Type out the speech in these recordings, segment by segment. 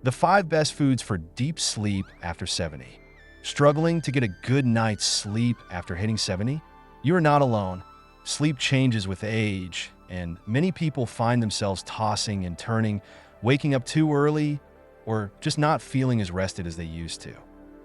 The 5 best foods for deep sleep after 70. Struggling to get a good night's sleep after hitting 70? You are not alone. Sleep changes with age, and many people find themselves tossing and turning, waking up too early, or just not feeling as rested as they used to.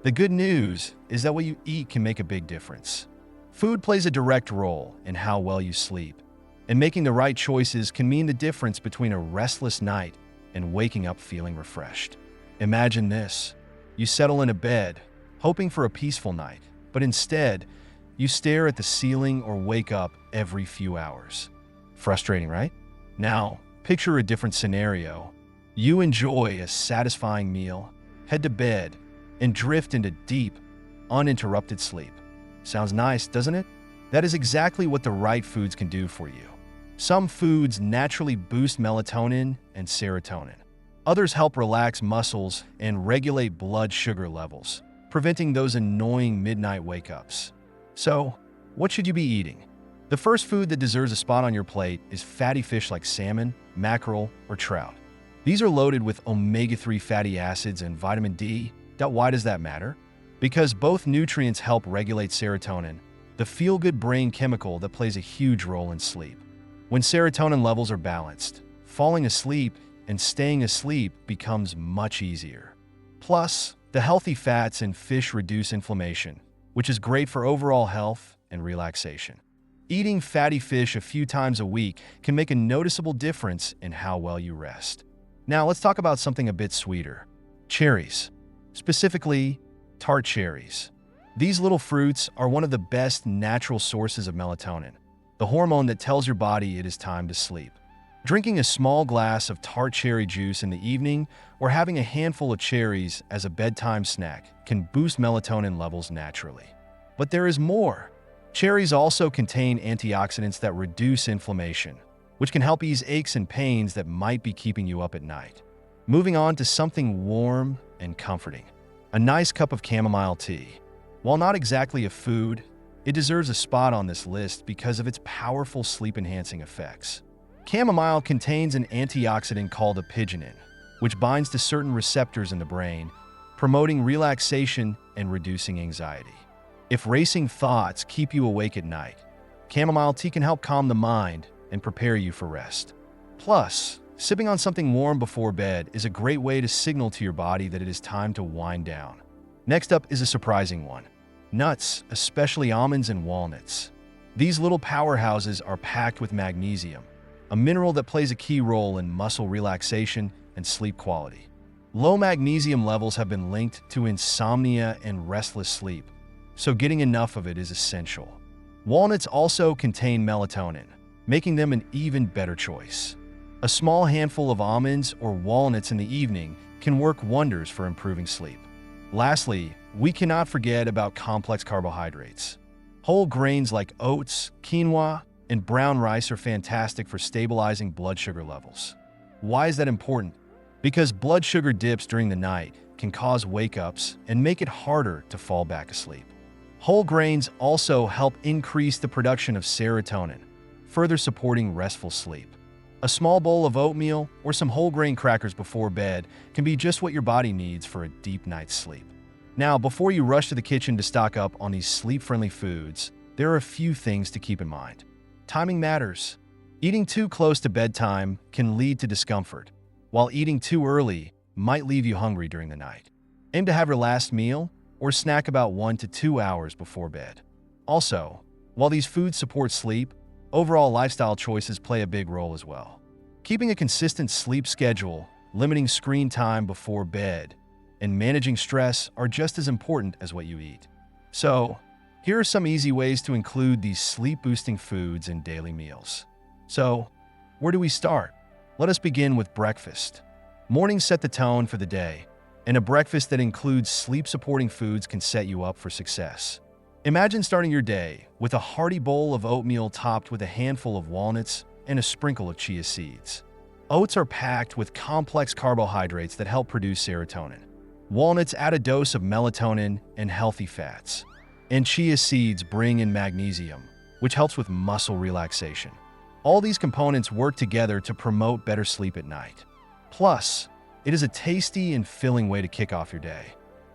The good news is that what you eat can make a big difference. Food plays a direct role in how well you sleep, and making the right choices can mean the difference between a restless night and waking up feeling refreshed. Imagine this. You settle in a bed, hoping for a peaceful night, but instead, you stare at the ceiling or wake up every few hours. Frustrating, right? Now, picture a different scenario. You enjoy a satisfying meal, head to bed, and drift into deep, uninterrupted sleep. Sounds nice, doesn't it? That is exactly what the right foods can do for you. Some foods naturally boost melatonin and serotonin. Others help relax muscles and regulate blood sugar levels, preventing those annoying midnight wake-ups. So, what should you be eating? The first food that deserves a spot on your plate is fatty fish like salmon, mackerel, or trout. These are loaded with omega-3 fatty acids and vitamin D. Why does that matter? Because both nutrients help regulate serotonin, the feel-good brain chemical that plays a huge role in sleep. When serotonin levels are balanced, falling asleep and staying asleep becomes much easier. Plus, the healthy fats in fish reduce inflammation, which is great for overall health and relaxation. Eating fatty fish a few times a week can make a noticeable difference in how well you rest. Now, let's talk about something a bit sweeter. Cherries. Specifically, tart cherries. These little fruits are one of the best natural sources of melatonin, the hormone that tells your body it is time to sleep. Drinking a small glass of tart cherry juice in the evening or having a handful of cherries as a bedtime snack can boost melatonin levels naturally. But there is more. Cherries also contain antioxidants that reduce inflammation, which can help ease aches and pains that might be keeping you up at night. Moving on to something warm and comforting. A nice cup of chamomile tea. While not exactly a food, it deserves a spot on this list because of its powerful sleep-enhancing effects. Chamomile contains an antioxidant called apigenin, which binds to certain receptors in the brain, promoting relaxation and reducing anxiety. If racing thoughts keep you awake at night, chamomile tea can help calm the mind and prepare you for rest. Plus, sipping on something warm before bed is a great way to signal to your body that it is time to wind down. Next up is a surprising one. Nuts, especially almonds and walnuts. These little powerhouses are packed with magnesium, a mineral that plays a key role in muscle relaxation and sleep quality. Low magnesium levels have been linked to insomnia and restless sleep, so getting enough of it is essential. Walnuts also contain melatonin, making them an even better choice. A small handful of almonds or walnuts in the evening can work wonders for improving sleep. Lastly, we cannot forget about complex carbohydrates. Whole grains like oats, quinoa, and brown rice are fantastic for stabilizing blood sugar levels. Why is that important? Because blood sugar dips during the night can cause wake-ups and make it harder to fall back asleep. Whole grains also help increase the production of serotonin, further supporting restful sleep. A small bowl of oatmeal or some whole grain crackers before bed can be just what your body needs for a deep night's sleep. Now, before you rush to the kitchen to stock up on these sleep-friendly foods, there are a few things to keep in mind. Timing matters. Eating too close to bedtime can lead to discomfort, while eating too early might leave you hungry during the night. Aim to have your last meal or snack about 1 to 2 hours before bed. Also, while these foods support sleep, overall lifestyle choices play a big role as well. Keeping a consistent sleep schedule, limiting screen time before bed, and managing stress are just as important as what you eat. So, here are some easy ways to include these sleep-boosting foods in daily meals. So, where do we start? Let us begin with breakfast. Mornings set the tone for the day, and a breakfast that includes sleep-supporting foods can set you up for success. Imagine starting your day with a hearty bowl of oatmeal topped with a handful of walnuts and a sprinkle of chia seeds. Oats are packed with complex carbohydrates that help produce serotonin. Walnuts add a dose of melatonin and healthy fats. And chia seeds bring in magnesium, which helps with muscle relaxation. All these components work together to promote better sleep at night. Plus, It is a tasty and filling way to kick off your day.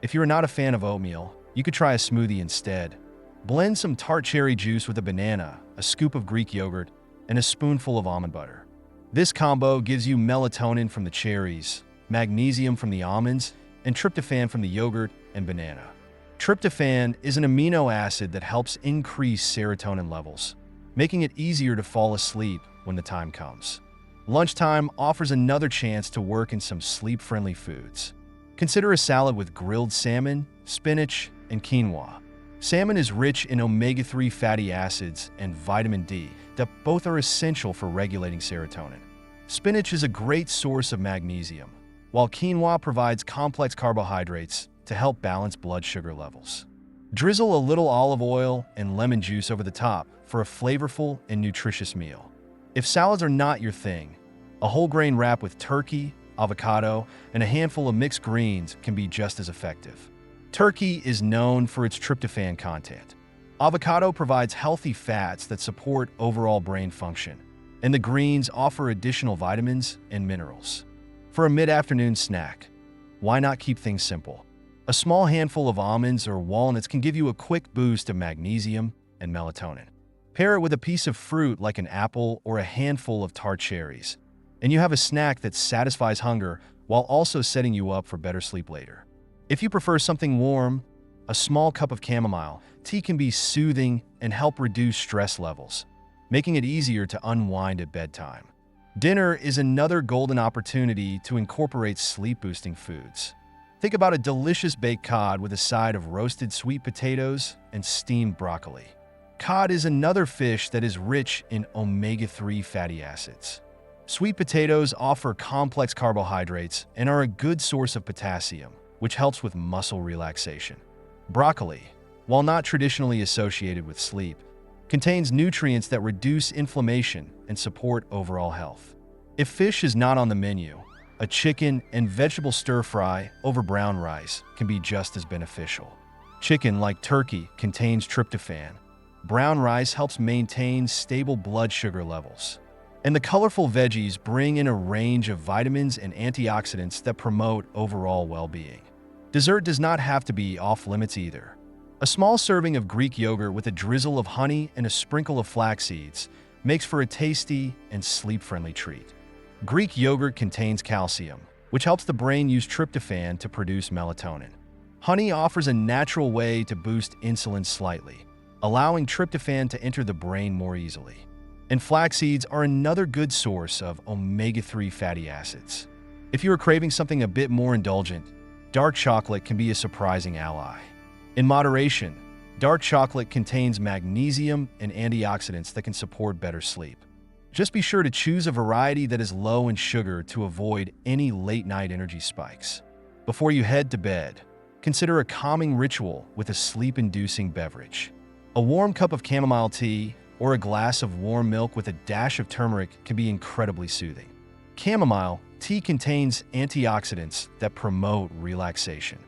If you're not a fan of oatmeal, you could try a smoothie instead. Blend some tart cherry juice with a banana, a scoop of Greek yogurt, and a spoonful of almond butter. This combo gives you melatonin from the cherries, magnesium from the almonds, and tryptophan from the yogurt and banana. Tryptophan is an amino acid that helps increase serotonin levels, making it easier to fall asleep when the time comes. Lunchtime offers another chance to work in some sleep-friendly foods. Consider a salad with grilled salmon, spinach, and quinoa. Salmon is rich in omega-3 fatty acids and vitamin D that both are essential for regulating serotonin. Spinach is a great source of magnesium, while quinoa provides complex carbohydrates to help balance blood sugar levels. Drizzle a little olive oil and lemon juice over the top for a flavorful and nutritious meal. If salads are not your thing, a whole grain wrap with turkey, avocado, and a handful of mixed greens can be just as effective. Turkey is known for its tryptophan content. Avocado provides healthy fats that support overall brain function, and the greens offer additional vitamins and minerals. For a mid-afternoon snack, why not keep things simple? A small handful of almonds or walnuts can give you a quick boost of magnesium and melatonin. Pair it with a piece of fruit like an apple or a handful of tart cherries, and you have a snack that satisfies hunger while also setting you up for better sleep later. If you prefer something warm, a small cup of chamomile tea can be soothing and help reduce stress levels, making it easier to unwind at bedtime. Dinner is another golden opportunity to incorporate sleep-boosting foods. Think about a delicious baked cod with a side of roasted sweet potatoes and steamed broccoli. Cod is another fish that is rich in omega-3 fatty acids. Sweet potatoes offer complex carbohydrates and are a good source of potassium, which helps with muscle relaxation. Broccoli, while not traditionally associated with sleep, contains nutrients that reduce inflammation and support overall health. If fish is not on the menu, a chicken and vegetable stir-fry over brown rice can be just as beneficial. Chicken, like turkey, contains tryptophan. Brown rice helps maintain stable blood sugar levels. And the colorful veggies bring in a range of vitamins and antioxidants that promote overall well-being. Dessert does not have to be off-limits either. A small serving of Greek yogurt with a drizzle of honey and a sprinkle of flax seeds makes for a tasty and sleep-friendly treat. Greek yogurt contains calcium, which helps the brain use tryptophan to produce melatonin. Honey offers a natural way to boost insulin slightly, allowing tryptophan to enter the brain more easily. And flax seeds are another good source of omega-3 fatty acids. If you are craving something a bit more indulgent, dark chocolate can be a surprising ally. In moderation, dark chocolate contains magnesium and antioxidants that can support better sleep. Just be sure to choose a variety that is low in sugar to avoid any late-night energy spikes. Before you head to bed, consider a calming ritual with a sleep-inducing beverage. A warm cup of chamomile tea or a glass of warm milk with a dash of turmeric can be incredibly soothing. Chamomile tea contains antioxidants that promote relaxation.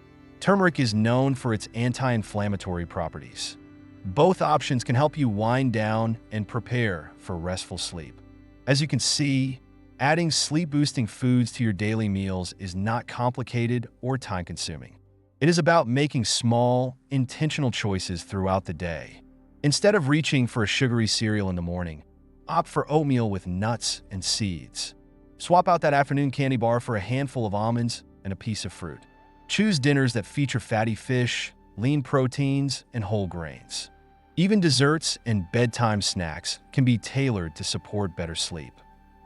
Turmeric is known for its anti-inflammatory properties. Both options can help you wind down and prepare for restful sleep. As you can see, adding sleep-boosting foods to your daily meals is not complicated or time-consuming. It is about making small, intentional choices throughout the day. Instead of reaching for a sugary cereal in the morning, opt for oatmeal with nuts and seeds. Swap out that afternoon candy bar for a handful of almonds and a piece of fruit. Choose dinners that feature fatty fish, lean proteins, and whole grains. Even desserts and bedtime snacks can be tailored to support better sleep.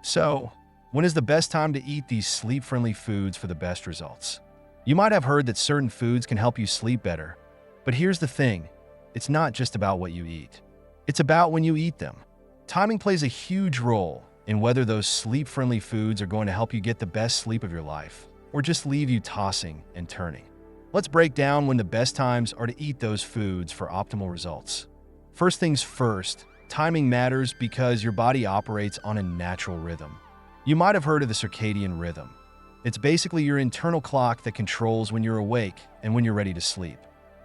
So, when is the best time to eat these sleep-friendly foods for the best results? You might have heard that certain foods can help you sleep better, but here's the thing, it's not just about what you eat. It's about when you eat them. Timing plays a huge role in whether those sleep-friendly foods are going to help you get the best sleep of your life, or just leave you tossing and turning. Let's break down when the best times are to eat those foods for optimal results. First things first, timing matters because your body operates on a natural rhythm. You might have heard of the circadian rhythm. It's basically your internal clock that controls when you're awake and when you're ready to sleep.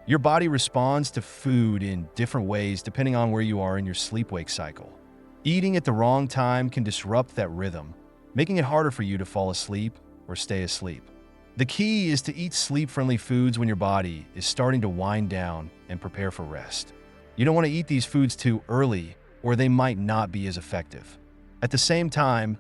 Your body responds to food in different ways depending on where you are in your sleep-wake cycle. Eating at the wrong time can disrupt that rhythm, making it harder for you to fall asleep or stay asleep. The key is to eat sleep-friendly foods when your body is starting to wind down and prepare for rest. You don't want to eat these foods too early, or they might not be as effective. At the same time,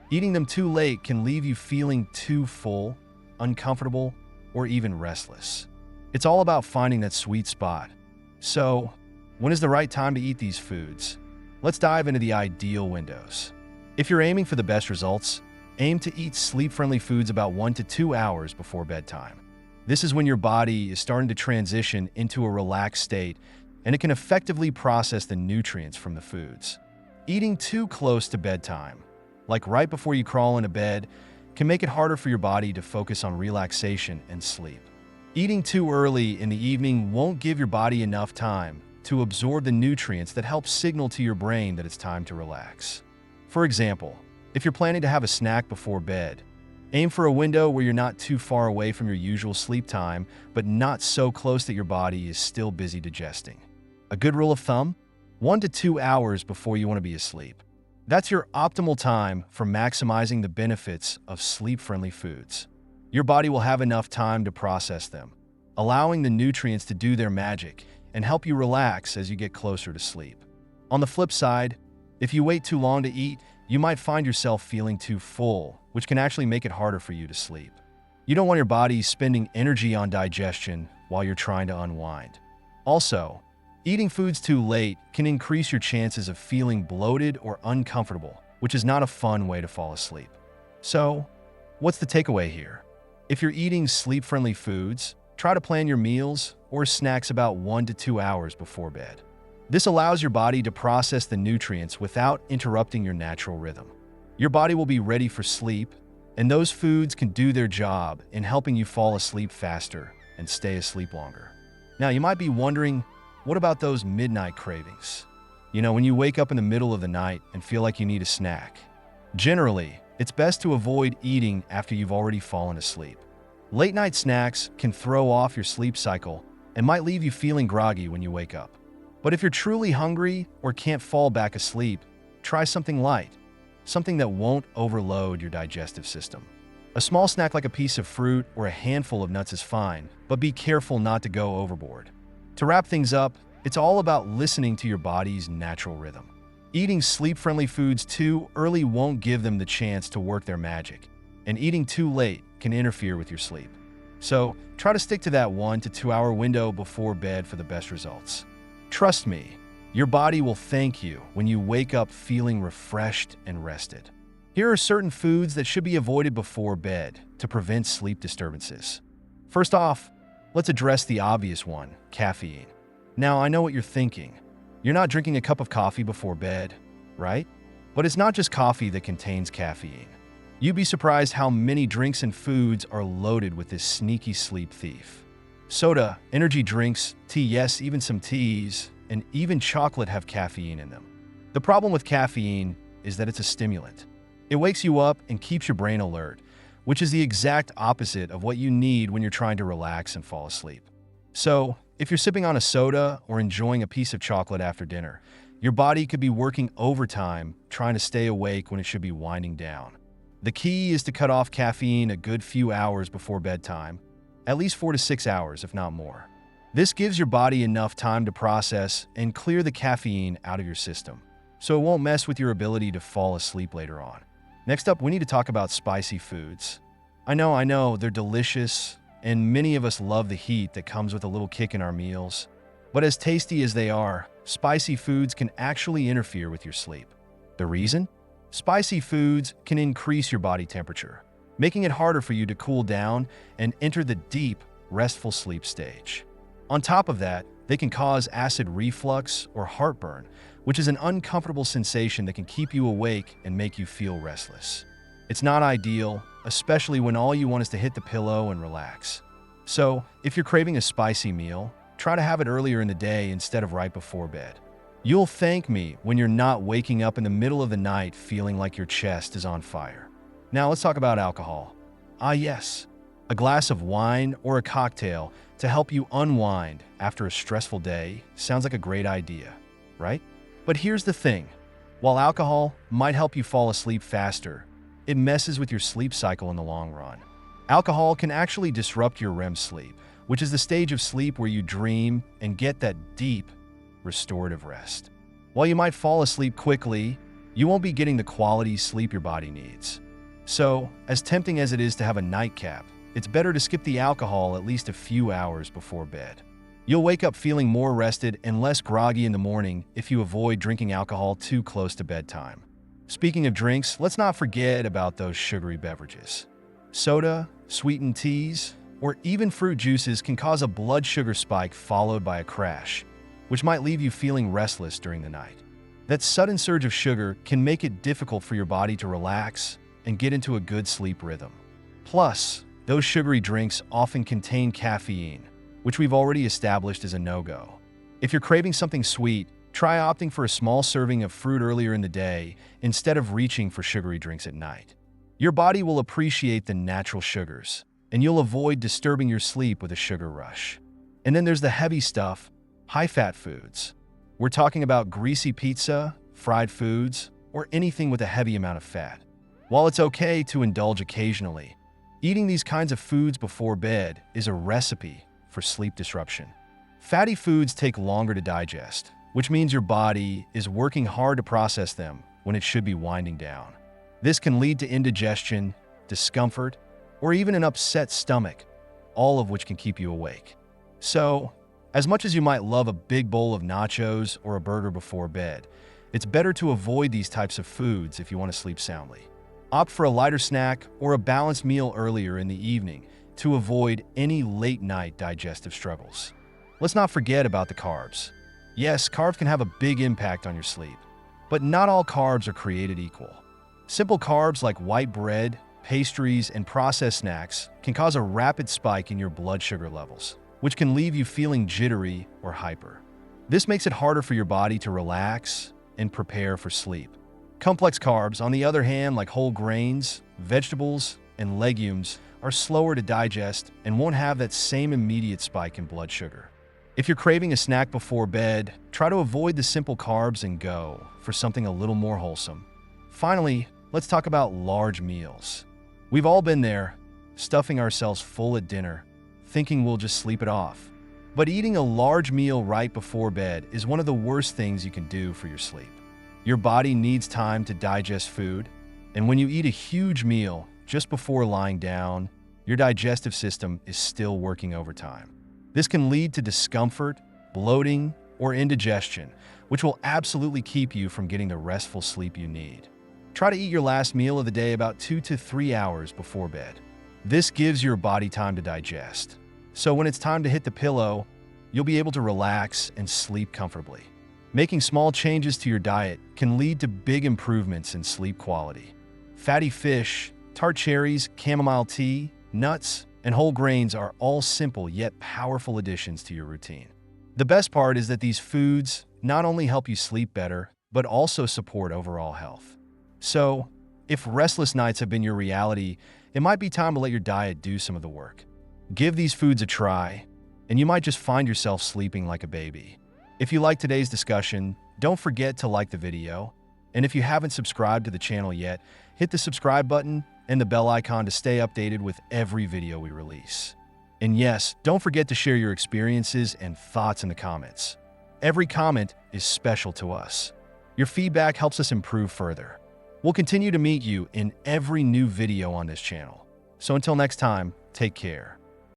eating them too late can leave you feeling too full, uncomfortable, or even restless. It's all about finding that sweet spot. So, when is the right time to eat these foods? Let's dive into the ideal windows. If you're aiming for the best results, aim to eat sleep-friendly foods about 1 to 2 hours before bedtime. This is when your body is starting to transition into a relaxed state, and it can effectively process the nutrients from the foods. Eating too close to bedtime, like right before you crawl into bed, can make it harder for your body to focus on relaxation and sleep. Eating too early in the evening won't give your body enough time to absorb the nutrients that help signal to your brain that it's time to relax. For example, if you're planning to have a snack before bed, aim for a window where you're not too far away from your usual sleep time, but not so close that your body is still busy digesting. A good rule of thumb? 1 to 2 hours before you want to be asleep. That's your optimal time for maximizing the benefits of sleep-friendly foods. Your body will have enough time to process them, allowing the nutrients to do their magic and help you relax as you get closer to sleep. On the flip side, if you wait too long to eat, you might find yourself feeling too full, which can actually make it harder for you to sleep. You don't want your body spending energy on digestion while you're trying to unwind. Also, eating foods too late can increase your chances of feeling bloated or uncomfortable, which is not a fun way to fall asleep. So, what's the takeaway here? If you're eating sleep-friendly foods, try to plan your meals or snacks about 1 to 2 hours before bed. This allows your body to process the nutrients without interrupting your natural rhythm. Your body will be ready for sleep, and those foods can do their job in helping you fall asleep faster and stay asleep longer. Now, you might be wondering, what about those midnight cravings? When you wake up in the middle of the night and feel like you need a snack. Generally, it's best to avoid eating after you've already fallen asleep. Late-night snacks can throw off your sleep cycle and might leave you feeling groggy when you wake up. But if you're truly hungry or can't fall back asleep, try something light, something that won't overload your digestive system. A small snack like a piece of fruit or a handful of nuts is fine, but be careful not to go overboard. To wrap things up, it's all about listening to your body's natural rhythm. Eating sleep-friendly foods too early won't give them the chance to work their magic, and eating too late can interfere with your sleep. So, try to stick to that 1 to 2 hour window before bed for the best results. Trust me, your body will thank you when you wake up feeling refreshed and rested. Here are certain foods that should be avoided before bed to prevent sleep disturbances. First off, let's address the obvious one, caffeine. Now, I know what you're thinking. You're not drinking a cup of coffee before bed, right? But it's not just coffee that contains caffeine. You'd be surprised how many drinks and foods are loaded with this sneaky sleep thief. Soda, energy drinks, tea, yes, even some teas, and even chocolate have caffeine in them. The problem with caffeine is that it's a stimulant. It wakes you up and keeps your brain alert, which is the exact opposite of what you need when you're trying to relax and fall asleep. So, if you're sipping on a soda or enjoying a piece of chocolate after dinner, your body could be working overtime trying to stay awake when it should be winding down. The key is to cut off caffeine a good few hours before bedtime, at least 4 to 6 hours, if not more. This gives your body enough time to process and clear the caffeine out of your system, so it won't mess with your ability to fall asleep later on. Next up, we need to talk about spicy foods. I know, they're delicious, and many of us love the heat that comes with a little kick in our meals. But as tasty as they are, spicy foods can actually interfere with your sleep. The reason? Spicy foods can increase your body temperature, making it harder for you to cool down and enter the deep, restful sleep stage. On top of that, they can cause acid reflux or heartburn, which is an uncomfortable sensation that can keep you awake and make you feel restless. It's not ideal, especially when all you want is to hit the pillow and relax. So, if you're craving a spicy meal, try to have it earlier in the day instead of right before bed. You'll thank me when you're not waking up in the middle of the night feeling like your chest is on fire. Now let's talk about alcohol. Ah yes, a glass of wine or a cocktail to help you unwind after a stressful day sounds like a great idea, right? But here's the thing. While alcohol might help you fall asleep faster, it messes with your sleep cycle in the long run. Alcohol can actually disrupt your REM sleep, which is the stage of sleep where you dream and get that deep, restorative rest. While you might fall asleep quickly, you won't be getting the quality sleep your body needs. So, as tempting as it is to have a nightcap, it's better to skip the alcohol at least a few hours before bed. You'll wake up feeling more rested and less groggy in the morning if you avoid drinking alcohol too close to bedtime. Speaking of drinks, let's not forget about those sugary beverages. Soda, sweetened teas, or even fruit juices can cause a blood sugar spike followed by a crash, which might leave you feeling restless during the night. That sudden surge of sugar can make it difficult for your body to relax and get into a good sleep rhythm. Plus, those sugary drinks often contain caffeine, which we've already established is a no-go. If you're craving something sweet, try opting for a small serving of fruit earlier in the day instead of reaching for sugary drinks at night. Your body will appreciate the natural sugars, and you'll avoid disturbing your sleep with a sugar rush. And then there's the heavy stuff, high-fat foods. We're talking about greasy pizza, fried foods, or anything with a heavy amount of fat. While it's okay to indulge occasionally, eating these kinds of foods before bed is a recipe for sleep disruption. Fatty foods take longer to digest, which means your body is working hard to process them when it should be winding down. This can lead to indigestion, discomfort, or even an upset stomach, all of which can keep you awake. So, as much as you might love a big bowl of nachos or a burger before bed, it's better to avoid these types of foods if you want to sleep soundly. Opt for a lighter snack or a balanced meal earlier in the evening to avoid any late-night digestive struggles. Let's not forget about the carbs. Yes, carbs can have a big impact on your sleep, but not all carbs are created equal. Simple carbs like white bread, pastries, and processed snacks can cause a rapid spike in your blood sugar levels, which can leave you feeling jittery or hyper. This makes it harder for your body to relax and prepare for sleep. Complex carbs, on the other hand, like whole grains, vegetables, and legumes, are slower to digest and won't have that same immediate spike in blood sugar. If you're craving a snack before bed, try to avoid the simple carbs and go for something a little more wholesome. Finally, let's talk about large meals. We've all been there, stuffing ourselves full at dinner, thinking we'll just sleep it off. But eating a large meal right before bed is one of the worst things you can do for your sleep. Your body needs time to digest food, and when you eat a huge meal just before lying down, your digestive system is still working overtime. This can lead to discomfort, bloating, or indigestion, which will absolutely keep you from getting the restful sleep you need. Try to eat your last meal of the day about 2 to 3 hours before bed. This gives your body time to digest. So when it's time to hit the pillow, you'll be able to relax and sleep comfortably. Making small changes to your diet can lead to big improvements in sleep quality. Fatty fish, tart cherries, chamomile tea, nuts, and whole grains are all simple yet powerful additions to your routine. The best part is that these foods not only help you sleep better, but also support overall health. So, if restless nights have been your reality, it might be time to let your diet do some of the work. Give these foods a try, and you might just find yourself sleeping like a baby. If you like today's discussion, don't forget to like the video, and if you haven't subscribed to the channel yet, hit the subscribe button and the bell icon to stay updated with every video we release. And yes, don't forget to share your experiences and thoughts in the comments. Every comment is special to us. Your feedback helps us improve further. We'll continue to meet you in every new video on this channel. So until next time, take care.